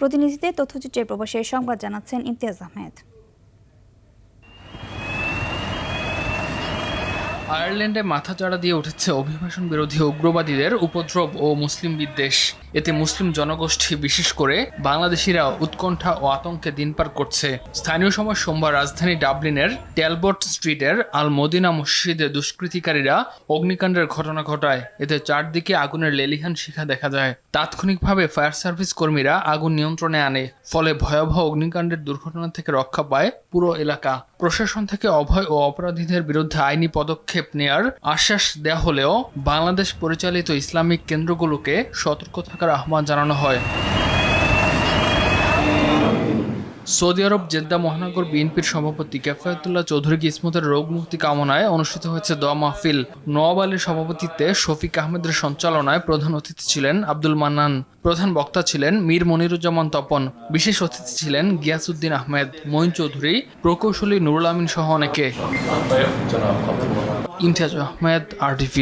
প্রতিনিধিদের তথ্যচিত্রে প্রবাসের সংবাদ জানাচ্ছেন ইমতিয়াজ আহমেদ। আয়ারল্যান্ডে মাথাচাড়া দিয়ে উঠেছে অভিবাসন বিরোধী উগ্রবাদীদের উপদ্রব ও মুসলিম বিদ্বেষ। এতে মুসলিম জনগোষ্ঠী বিশেষ করে বাংলাদেশিরা উৎকণ্ঠা ও আতঙ্কে দিন পার করছে। স্থানীয় সময় সোমবার রাজধানী ডাবলিনের টেলবট স্ট্রিটের আল মদিনা মসজিদে দুষ্কৃতিকারীরা অগ্নিকাণ্ডের ঘটনা ঘটায়। এতে চারদিকে আগুনের লেলিহান শিখা দেখা যায়। তাৎক্ষণিকভাবে ফায়ার সার্ভিস কর্মীরা আগুন নিয়ন্ত্রণে আনে, ফলে ভয়াবহ অগ্নিকাণ্ডের দুর্ঘটনা থেকে রক্ষা পায় পুরো এলাকা। প্রশাসন থেকে অভয় ও অপরাধীদের বিরুদ্ধে আইনি পদক্ষেপ নেয়ার আশ্বাস দেয়া হলেও বাংলাদেশ পরিচালিত ইসলামিক কেন্দ্রগুলোকে সতর্ক থাকার আহ্বান জানানো হয়। সৌদি আরব জেদ্দা মহানগর বিএনপির সভাপতি কেফায়েতুল্লাহ চৌধুরী কিসমতের রোগ মুক্তি কামনায় অনুষ্ঠিত হয়েছে দোয়া মাহফিল। নওয়াব আলীর সভাপতিত্বে শফিক আহমেদের সঞ্চালনায় প্রধান অতিথি ছিলেন আব্দুল মান্নান। প্রধান বক্তা ছিলেন মীর মনিরুজ্জামান তপন। বিশেষ অতিথি ছিলেন গিয়াসউদ্দিন আহমেদ, মঈন চৌধুরী, প্রকৌশলী নুরুল আমিন সহ অনেকে। ইমতিয়াজ আহমেদ, RTV।